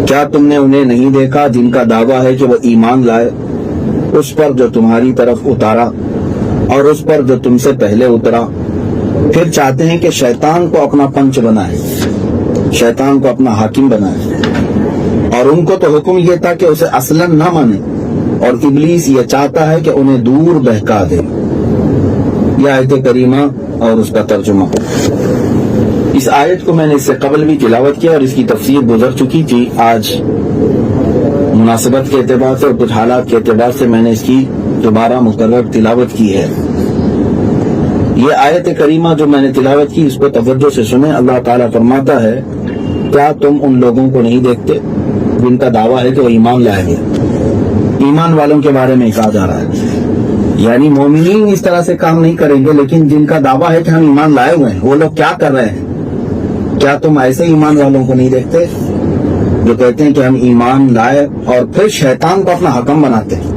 کیا تم نے انہیں نہیں دیکھا جن کا دعویٰ ہے کہ وہ ایمان لائے اس پر جو تمہاری طرف اتارا اور اس پر جو تم سے پہلے اترا، پھر چاہتے ہیں کہ شیطان کو اپنا پنچ بنائے، شیطان کو اپنا حاکم بنائے، اور ان کو تو حکم یہ تھا کہ اسے اصلاً نہ مانے، اور ابلیس یہ چاہتا ہے کہ انہیں دور بہکا دے۔ یہ آیت کریمہ اور اس کا ترجمہ۔ اس آیت کو میں نے اس سے قبل بھی تلاوت کیا اور اس کی تفسیر گزر چکی تھی۔ آج مناسبت کے اعتبار سے اور کچھ حالات کے اعتبار سے میں نے اس کی دوبارہ مکرر تلاوت کی ہے۔ یہ آیت کریمہ جو میں نے تلاوت کی اس کو توجہ سے سنیں۔ اللہ تعالیٰ فرماتا ہے، کیا تم ان لوگوں کو نہیں دیکھتے جن کا دعویٰ ہے کہ وہ ایمان لائے گے؟ ایمان والوں کے بارے میں کہا جا رہا ہے، یعنی مومنین اس طرح سے کام نہیں کریں گے، لیکن جن کا دعویٰ ہے کہ ہم ایمان لائے ہوئے ہیں وہ لوگ کیا کر رہے ہیں؟ کیا تم ایسے ایمان والوں کو نہیں دیکھتے جو کہتے ہیں کہ ہم ایمان لائے اور پھر شیطان کو اپنا حکم بناتے ہیں؟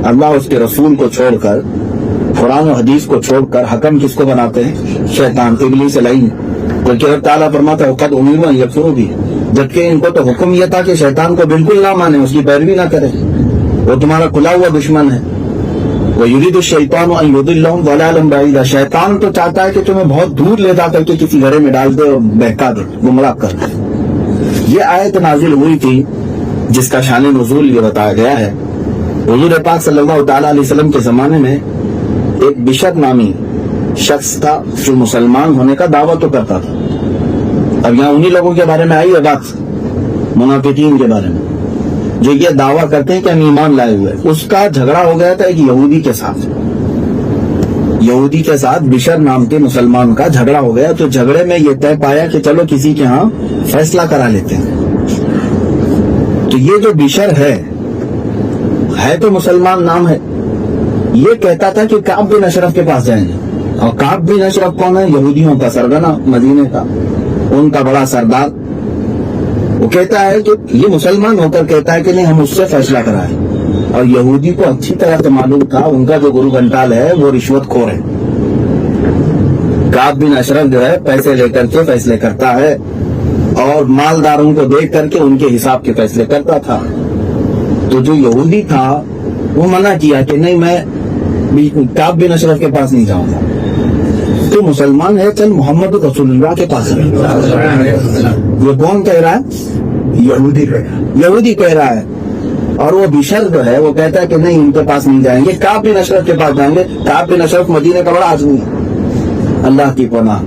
اللہ اس کے رسول کو چھوڑ کر، قرآن و حدیث کو چھوڑ کر حکم کس کو بناتے ہیں؟ شیطان، ابلیس لعین۔ بلکہ اللہ تعالیٰ فرماتا ہے قد امروا ان یکفروا بھی، جبکہ ان کو تو حکم یہ تھا کہ شیطان کو بالکل نہ مانے، اس کی پیروی نہ کرے، وہ تمہارا کھلا ہوا دشمن ہے۔ وَيُرِيدُ الشَّيْطَانُ أَن يُضِلَّهُمْ ضَلَالًا بَعِيدًا، شیطان تو چاہتا ہے کہ تمہیں بہت دور لے جا کر کے کسی گھرے میں ڈال دے اور بہکا دے، گمراہ کر دے۔ یہ آیت نازل ہوئی تھی جس کا شان نزول یہ بتایا گیا ہے۔ حضور پاک صلی اللہ تعالیٰ علیہ وسلم کے زمانے میں ایک بشر نامی شخص تھا جو مسلمان ہونے کا دعویٰ تو کرتا تھا۔ اب یہاں انہی لوگوں کے بارے میں آئی ہے بات، منافقین کے بارے میں، جو یہ دعویٰ کرتے ہیں کہ ہم ایمان لائے ہوئے۔ اس کا جھگڑا ہو گیا تھا ایک یہودی کے ساتھ، یہودی کے ساتھ بشر نام کے مسلمان کا جھگڑا ہو گیا۔ تو جھگڑے میں یہ طے پایا کہ چلو کسی کے ہاں فیصلہ کرا لیتے ہیں۔ تو یہ جو بشر ہے تو مسلمان نام ہے، یہ کہتا تھا کہ کعب بن اشرف کے پاس جائیں گے۔ اور کعب بن اشرف کون ہے؟ یہودیوں کا سرگنا، مدینے کا، ان کا بڑا سردار۔ وہ کہتا ہے کہ یہ مسلمان ہو کر کہتا ہے کہ نہیں ہم اس سے فیصلہ کرائیں، اور یہودی کو اچھی طرح سے معلوم تھا ان کا جو گرو گھنٹال ہے وہ رشوت خور ہے۔ کعب بن اشرف جو ہے پیسے لے کر کے فیصلے کرتا ہے اور مالداروں کو دیکھ کر کے ان کے حساب کے فیصلے کرتا تھا۔ تو جو یہودی تھا وہ منع کیا کہ نہیں میں کعب بن اشرف کے پاس نہیں جاؤں گا، تو مسلمان ہے چل محمد رسول اللہ کے پاس۔ یہ کون کہہ رہا ہے؟ یہودی کہہ رہا ہے، اور وہ بشر جو ہے وہ کہتا ہے کہ نہیں ان کے پاس نہیں جائیں گے، کعب بن اشرف کے پاس جائیں گے۔ کعب بن اشرف مدینے کا بڑا آدمی ہے، اللہ کی پناہ۔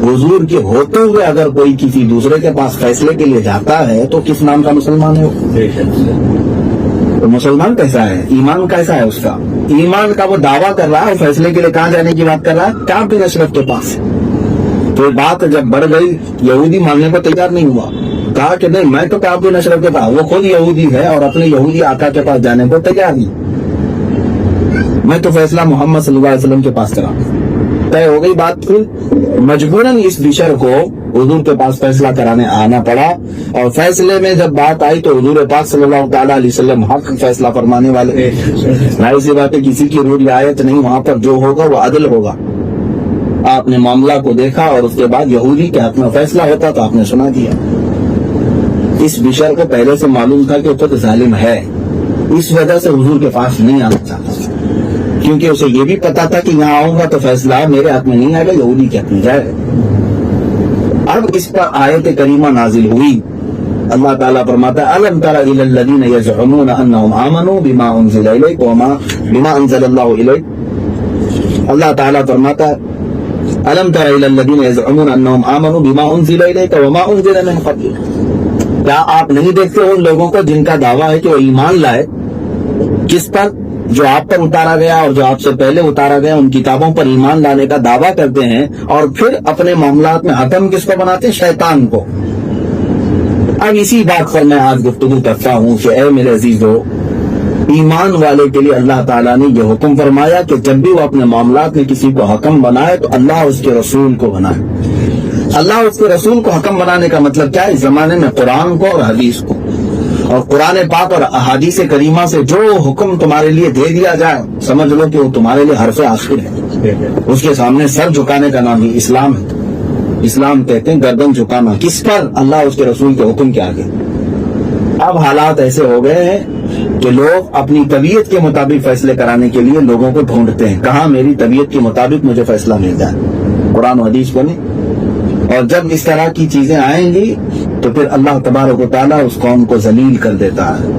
حضور کے ہوتے ہوئے اگر کوئی کسی دوسرے کے پاس فیصلے کے لیے جاتا ہے تو کس نام کا مسلمان ہے وہ؟ تو مسلمان کیسا ہے؟ ایمان کیسا ہے اس کا؟ ایمان کا وہ دعویٰ کر رہا ہے، فیصلے کے لیے کہاں جانے کی بات کر رہا ہے؟ کعب بن اشرف کے پاس۔ تو بات جب بڑھ گئی، یہودی ماننے کو تیار نہیں ہوا، کہا کہ نہیں میں تو کعب بن اشرف کے پاس، وہ خود یہودی ہے اور اپنے یہودی آقا کے پاس جانے کو تیار نہیں، میں تو فیصلہ محمد صلی اللہ علیہ وسلم کے پاس کرا۔ طے ہو گئی بات، پھر مجبوراً اس بشر کو حضور کے پاس فیصلہ کرانے آنا پڑا، اور فیصلے میں جب بات آئی تو حضور پاک صلی اللہ تعالیٰ علیہ وسلم حق فیصلہ فرمانے والے، ظاہر سی بات ہے کسی کی روح رعایت نہیں، وہاں پر جو ہوگا وہ عدل ہوگا۔ آپ نے معاملہ کو دیکھا اور اس کے بعد یہودی کے حق میں فیصلہ ہوتا تو آپ نے سنا دیا۔ اس بشر کو پہلے سے معلوم تھا کہ وہ خود ظالم ہے، اس وجہ سے حضور کے پاس نہیں آنا چاہتا، کیونکہ اسے یہ بھی پتا تھا کہ یہاں آؤں گا تو فیصلہ میرے ہاتھ میں نہیں آئے گا، یہودی کے ہاتھ میں جائے گا۔ اب اس پر آیت کریمہ نازل ہوئی۔ اللہ تعالیٰ فرماتا ہے أَلَمْ تَرَ إِلَى الَّذِينَ يَزْعُمُونَ أَنَّهُمْ آمَنُوا بِمَا أُنزِلَ إِلَيْكَ وَبِمَا أَنزَلَ اللَّهُ إِلَيْكَ۔ اللہ تعالیٰ فرماتا ہے أَلَمْ تَرَ إِلَى الَّذِينَ يَزْعُمُونَ أَنَّهُمْ آمَنُوا بِمَا أُنزِلَ إِلَيْكَ وَمَا أُنزِلَ مِن قَبْلِكَ۔ کیا آپ نہیں دیکھتے ان لوگوں کو جن کا دعویٰ ہے کہ وہ ایمان لائے کس پر؟ جو آپ پر اتارا گیا اور جو آپ سے پہلے اتارا گیا ان کتابوں پر ایمان لانے کا دعویٰ کرتے ہیں، اور پھر اپنے معاملات میں حکم کس کو بناتے ہیں؟ شیطان کو۔ اب اسی بات پر میں آج گفتگو کرتا ہوں کہ اے میرے عزیزو، ایمان والے کے لیے اللہ تعالیٰ نے یہ حکم فرمایا کہ جب بھی وہ اپنے معاملات میں کسی کو حکم بنائے تو اللہ اس کے رسول کو بنائے۔ اللہ اس کے رسول کو حکم بنانے کا مطلب کیا ہے؟ اس زمانے میں قرآن کو اور حدیث کو، اور قرآن پاک اور احادیث کریمہ سے جو حکم تمہارے لیے دے دیا جائے سمجھ لو کہ وہ تمہارے لیے حرف آخر ہے، اس کے سامنے سر جھکانے کا نام ہی اسلام ہے۔ اسلام کہتے ہیں گردن جھکانا کس پر؟ اللہ اس کے رسول کے حکم کے آگے. اب حالات ایسے ہو گئے ہیں کہ لوگ اپنی طبیعت کے مطابق فیصلے کرانے کے لیے لوگوں کو ڈھونڈتے ہیں, کہاں میری طبیعت کے مطابق مجھے فیصلہ مل جائے, قرآن و حدیث کو نہیں. اور جب اس طرح کی چیزیں آئیں گی تو پھر اللہ تبارک و تعالیٰ اس قوم کو ذلیل کر دیتا ہے.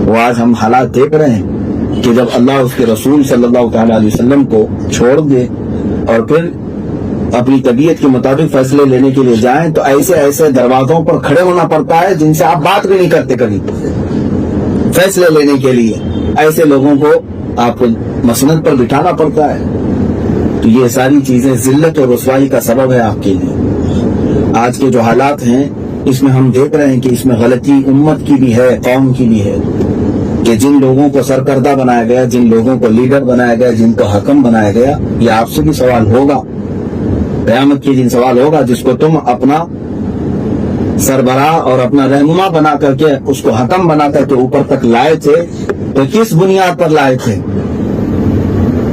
وہ آج ہم حالات دیکھ رہے ہیں کہ جب اللہ اس کے رسول صلی اللہ تعالیٰ علیہ وسلم کو چھوڑ دے اور پھر اپنی طبیعت کے مطابق فیصلے لینے کے لیے جائیں تو ایسے ایسے دروازوں پر کھڑے ہونا پڑتا ہے جن سے آپ بات بھی نہیں کرتے کبھی. فیصلے لینے کے لیے ایسے لوگوں کو آپ کو مسند پر بٹھانا پڑتا ہے. تو یہ ساری چیزیں ذلت اور رسوائی کا سبب ہے آپ کے لیے. آج کے جو حالات ہیں اس میں ہم دیکھ رہے ہیں کہ اس میں غلطی امت کی بھی ہے, قوم کی بھی ہے, کہ جن لوگوں کو سرکردہ بنایا گیا, جن لوگوں کو لیڈر بنایا گیا, جن کو حکم بنایا گیا, یہ آپ سے بھی سوال ہوگا قیامت کے دن. سوال ہوگا جس کو تم اپنا سربراہ اور اپنا رہنما بنا کر کے, اس کو حکم بنا کر کے اوپر تک لائے تھے, تو کس بنیاد پر لائے تھے؟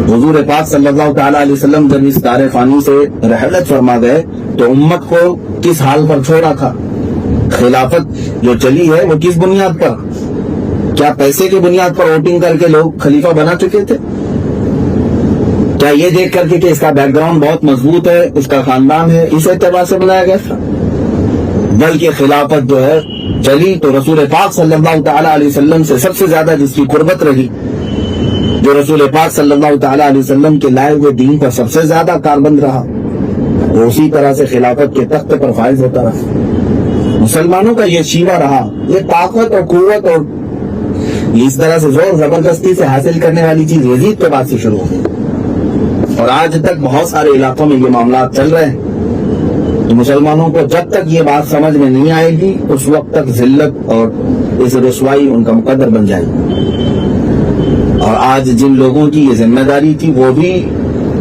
حضور پاک صلی اللہ تعالیٰ علیہ وسلم جب اس دار فانی سے رحلت فرما گئے تو امت کو کس حال پر چھوڑا تھا؟ خلافت جو چلی ہے وہ کس بنیاد پر؟ کیا پیسے کی بنیاد پر ووٹنگ کر کے لوگ خلیفہ بنا چکے تھے؟ کیا یہ دیکھ کر کے کہ اس کا بیک گراؤنڈ بہت مضبوط ہے, اس کا خاندان ہے, اس اعتبار سے بنایا گیا تھا؟ بلکہ خلافت جو ہے چلی تو رسول پاک صلی اللہ تعالیٰ علیہ وسلم سے سب سے زیادہ جس کی قربت رہی, جو رسول پاک صلی اللہ تعالیٰ علیہ وسلم کے لائے ہوئے دین پر سب سے زیادہ کاربند رہا, وہ اسی طرح سے خلافت کے تخت پر فائز ہوتا رہا. مسلمانوں کا یہ شیوا رہا, یہ طاقت اور قوت اور اس طرح سے زور زبردستی سے حاصل کرنے والی چیز یزید کے بعد سے شروع ہوئی, اور آج تک بہت سارے علاقوں میں یہ معاملات چل رہے ہیں. تو مسلمانوں کو جب تک یہ بات سمجھ میں نہیں آئے گی اس وقت تک ذلت اور اس رسوائی ان کا مقدر بن جائے گی. اور آج جن لوگوں کی یہ ذمہ داری تھی وہ بھی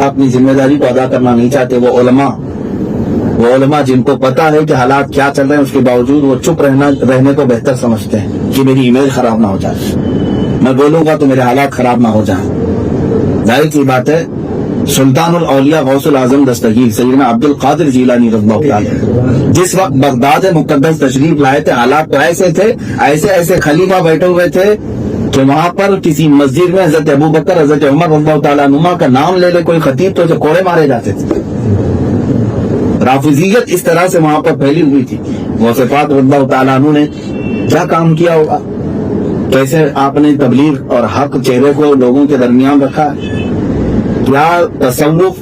اپنی ذمہ داری کو ادا کرنا نہیں چاہتے. وہ علماء جن کو پتا ہے کہ حالات کیا چل رہے ہیں, اس کے باوجود وہ چپ رہنے کو بہتر سمجھتے ہیں کہ میری امیج خراب نہ ہو جائے, میں بولوں گا تو میرے حالات خراب نہ ہو جائیں. ظاہر سی بات ہے سلطان الاولیاء غوث العظم دستگیر سیدنا عبد القادر جیلانی رضی اللہ عنہ جس وقت بغداد مقدس تشریف لائے تھے, حالات تو ایسے تھے, ایسے خلیفہ بیٹھے ہوئے تھے کہ وہاں پر کسی مسجد میں حضرت ابو بکر, حضرت عمر رضی اللہ تعالیٰ عنہما کا نام لے لے کوئی خطیب تو اسے کوڑے مارے جاتے تھے. رافضیت اس طرح سے وہاں پر پھیلی ہوئی تھی. غوث پاک رضی اللہ تعالیٰ عنہ نے کیا کام کیا ہوگا, کیسے آپ نے تبلیغ اور حق چہرے کو لوگوں کے درمیان رکھا, کیا تصوف,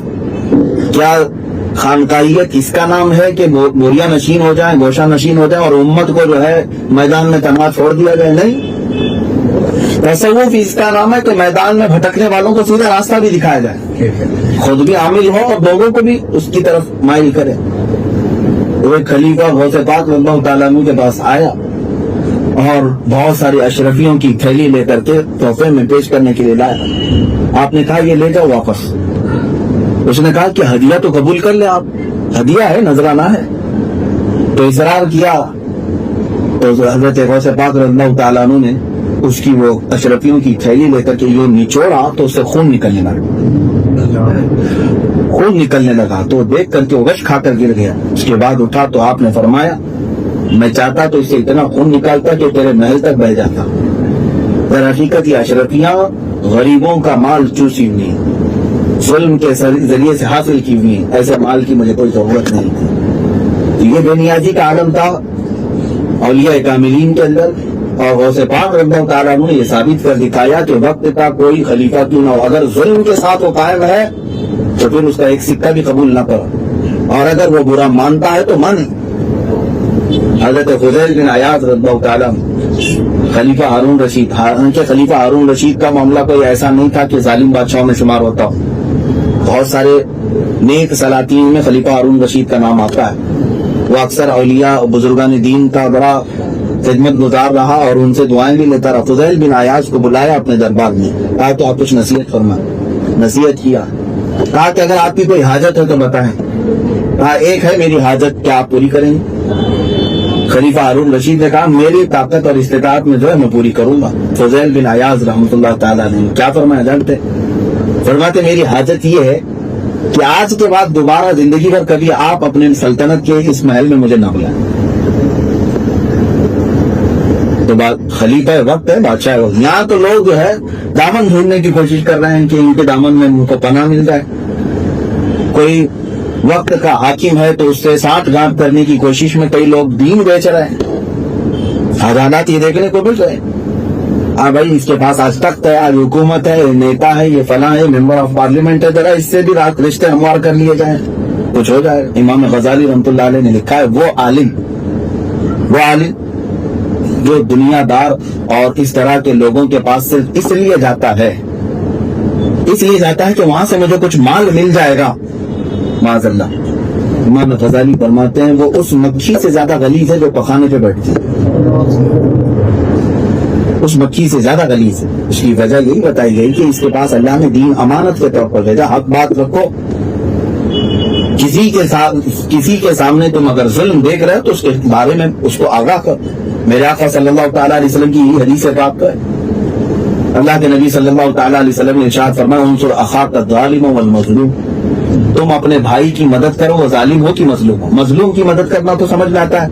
کیا خانقاہیت اس کا نام ہے کہ بوریا نشین ہو جائیں, گوشہ نشین ہو جائیں اور امت کو جو ہے میدان میں تنہا چھوڑ دیا جائے؟ نہیں, تصوف اس کا نام ہے کہ میدان میں بھٹکنے والوں کو سیدھا راستہ بھی دکھایا جائے, خود بھی عامل ہو اور لوگوں کو بھی اس کی طرف مائل کرے. وہ خلیفہ غوث پاک رضی اللہ تعالیٰ عنہ کے پاس آیا اور بہت ساری اشرفیوں کی تھیلی لے کر کے تحفے میں پیش کرنے کے لیے لایا. آپ نے کہا یہ لے جاؤ واپس. اس نے کہا کہ ہدیہ تو قبول کر لیں, آپ ہدیہ ہے, نذرانہ ہے. تو اصرار کیا تو حضرت غوث پاک رضی اللہ تعالیٰ عنہ نے اس کی وہ اشرفیوں کی تھیلی لے کر کے یوں نچوڑا تو اس سے خون نکلنے لگا. تو دیکھ کر کے وہ غش کھا کر گر گیا. اس کے بعد اٹھا تو آپ نے فرمایا میں چاہتا تو اس سے اتنا خون نکالتا کہ تیرے محل تک بہ جاتا. در حقیقت یہ اشرفیاں غریبوں کا مال چوسی ہوئی, ظلم کے ذریعے سے حاصل کی ہوئی, ایسے مال کی مجھے کوئی ضرورت نہیں تھی. یہ بے نیازی کا عالم تھا اولیاء کاملین کے اندر, اور غوث پاک رضی اللہ تعالیٰ عنہ نے یہ ثابت کر دکھایا کہ وقت کا کوئی خلیفہ کیوں نہ ہو, اگر ظلم کے ساتھ وہ قائم ہے تو پھر اس کا ایک سکہ بھی قبول نہ کرو, اور اگر وہ برا مانتا ہے تو من. حضرت فضیل بن عیاض رضی اللہ تعالیٰ خلیفہ ہارون رشید, حالانکہ خلیفہ ہارون رشید کا معاملہ کوئی ایسا نہیں تھا کہ ظالم بادشاہوں میں شمار ہوتا ہو, بہت سارے نیک سلاطین میں خلیفہ ہارون رشید کا نام آتا ہے. وہ اکثر اولیاء اور بزرگان دین کا بڑا خدمت گزار رہا اور ان سے دعائیں بھی لیتا رہا. فضیل بن عیاض کو بلایا اپنے دربار میں, کہا تو آپ کچھ نصیحت فرمائیں. نصیحت کیا, کہا کہ اگر آپ کی کوئی حاجت ہے تو بتائیں. کہا ایک ہے میری حاجت, کیا آپ پوری کریں گے؟ خلیفہ ہارون رشید نے کہا میری طاقت اور استطاعت میں جو ہے میں پوری کروں گا. فضیل بن عیاض رحمۃ اللہ تعالیٰ نے کیا فرمایا جانتے؟ فرماتے میری حاجت یہ ہے کہ آج کے بعد دوبارہ زندگی بھر کبھی آپ اپنے سلطنت کے اس محل میں مجھے نہ بلائیں. تو بات خلیفہ وقت ہے، بادشاہ وقت. یہاں تو لوگ جو ہے دامن ڈھونڈنے کی کوشش کر رہے ہیں کہ ان کے دامن میں ان کو پناہ مل جائے. کوئی وقت کا حاکم ہے تو اس سے سانٹھ گانٹھ کرنے کی کوشش میں کئی لوگ دین بیچ رہے ہیں. آج حالات یہ دیکھنے کو مل رہے ہیں. بھائی اس کے پاس آج تخت ہے، آج حکومت ہے، نیتا ہے، یہ فلاں ہے، ممبر آف پارلیمنٹ ہے، ذرا اس سے بھی رشتے ہموار کر لیے جائیں، کچھ ہو جائے. امام غزالی رحمۃ اللہ علیہ نے لکھا ہے وہ عالم جو دنیا دار اور اس طرح کے لوگوں کے پاس سے اس لیے جاتا ہے کہ وہاں سے مجھے کچھ مال مل جائے گا. معاذ اللہ. امام غزالی فرماتے ہیں وہ اس مکھی سے زیادہ غلیظ ہے جو پخانے پہ بیٹھتی ہے، اس مکھی سے زیادہ غلیظ ہے. اس کی وجہ یہی بتائی گئی کہ اس کے پاس اللہ نے دین امانت کے طور پر بھیجا. حق بات رکھو. کسی کے سامنے تم اگر ظلم دیکھ رہے ہو تو اس کے بارے میں اس کو آگاہ کر. میرے آقا صلی اللہ تعالیٰ علیہ وسلم کی یہ حدیث پاک ہے. اللہ کے نبی صلی اللہ تعالیٰ علیہ وسلم نے ارشاد فرمایا انصر اخاک الظالم والمظلوم. تم اپنے بھائی کی مدد کرو، وہ ظالم ہو کہ مظلوم ہو. مظلوم کی مدد کرنا تو سمجھ میں آتا ہے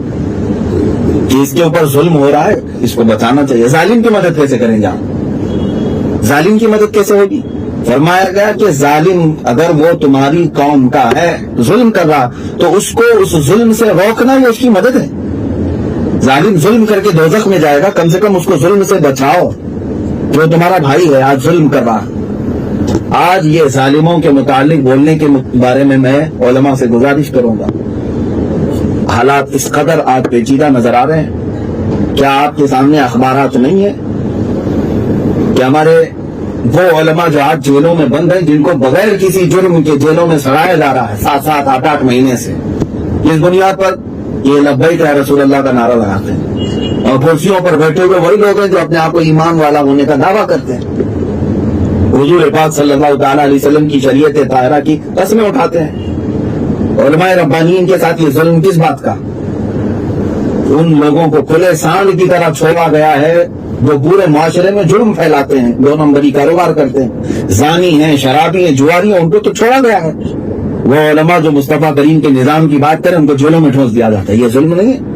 کہ اس کے اوپر ظلم ہو رہا ہے، اس کو بچانا چاہیے. ظالم کی مدد کیسے کریں گے آپ؟ ظالم کی مدد کیسے ہوگی؟ فرمایا گیا کہ ظالم اگر وہ تمہاری قوم کا ہے، ظلم کر رہا، تو اس کو اس ظلم سے روکنا یہ اس کی مدد ہے. ظالم ظلم کر کے دوزخ میں جائے گا، کم سے کم اس کو ظلم سے بچاؤ. جو تمہارا بھائی ہے آج ظلم کر رہا. آج یہ ظالموں کے متعلق بولنے کے بارے میں علماء سے گزارش کروں گا. حالات اس قدر آج پیچیدہ نظر آ رہے ہیں. کیا آپ کے سامنے اخبارات نہیں ہیں کہ ہمارے وہ علماء جو آج جیلوں میں بند ہیں، جن کو بغیر کسی جرم کے جیلوں میں سڑایا جا رہا ہے 7-7 8-8 مہینے سے، اس بنیاد پر یہ لبیک یا رسول اللہ کا نعرہ لگاتے ہیں، اور کرسیوں پر بیٹھے ہوئے وہی لوگ ہیں جو اپنے آپ کو ایمان والا ہونے کا دعویٰ کرتے ہیں. حضور پاک صلی اللہ تعالیٰ علیہ وسلم کی شریعت طاہرہ کی قسمیں اٹھاتے ہیں. علماء ربانیین کے ساتھ یہ ظلم کس بات کا؟ ان لوگوں کو کھلے سانڈ کی طرح چھوڑا گیا ہے جو پورے معاشرے میں جرم پھیلاتے ہیں، 2 نمبری کاروبار کرتے ہیں، زانی ہیں، شرابی ہیں، جواری ہیں، ان کو تو چھوڑا گیا ہے. وہ علماء جو مصطفیٰ کریم کے نظام کی بات کریں ان کو جیلوں میں ٹھونس دیا جاتا ہے. یہ ظلم نہیں ہے؟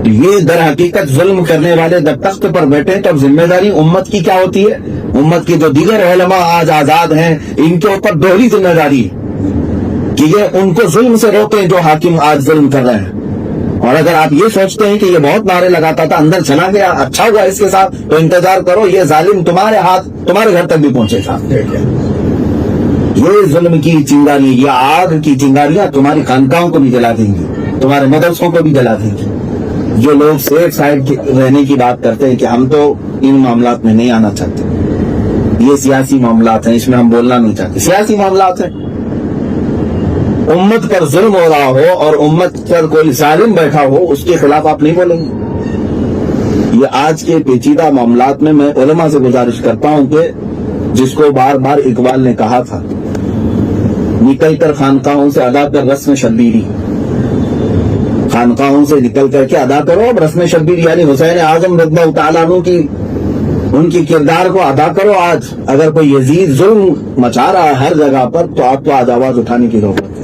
یہ در حقیقت ظلم کرنے والے جب تخت پر بیٹھے تب ذمہ داری امت کی کیا ہوتی ہے؟ امت کے جو دیگر علماء آج آزاد ہیں ان کے اوپر دوہری ذمہ داری ہے کہ یہ ان کو ظلم سے روکیں جو حاکم آج ظلم کر رہے ہیں. اور اگر آپ یہ سوچتے ہیں کہ یہ بہت نعرے لگاتا تھا، اندر چلا گیا، اچھا ہوا اس کے ساتھ، تو انتظار کرو یہ ظالم تمہارے ہاتھ تمہارے گھر تک بھی پہنچے گا. یہ ظلم کی چنگاری، یہ آگ کی چنگاریاں تمہاری خانقاہوں کو بھی جلا دیں گی، تمہارے مدرسوں کو بھی جلا دیں گی. جو لوگ سیف سائڈ رہنے کی بات کرتے ہیں کہ ہم تو ان معاملات میں نہیں آنا چاہتے، یہ سیاسی معاملات ہیں، اس میں ہم بولنا نہیں چاہتے. سیاسی معاملات ہیں. امت پر ظلم ہو رہا ہو اور امت پر کوئی ظالم بیٹھا ہو، اس کے خلاف آپ نہیں بولیں گے. یہ آج کے پیچیدہ معاملات میں علماء سے گزارش کرتا ہوں کہ جس کو بار بار اقبال نے کہا تھا نکل کر خانقاہوں سے ادا کر رسم شبیری، خانقاہوں سے نکل کر کے ادا کرو اب رسم شبیری، یعنی حسین اعظم رضی اللہ تعالیٰ عنہ کی ان کی کردار کو ادا کرو. آج اگر کوئی یزید ظلم مچا رہا ہے ہر جگہ پر تو آپ کو آج آواز اٹھانے کی ضرورت ہے.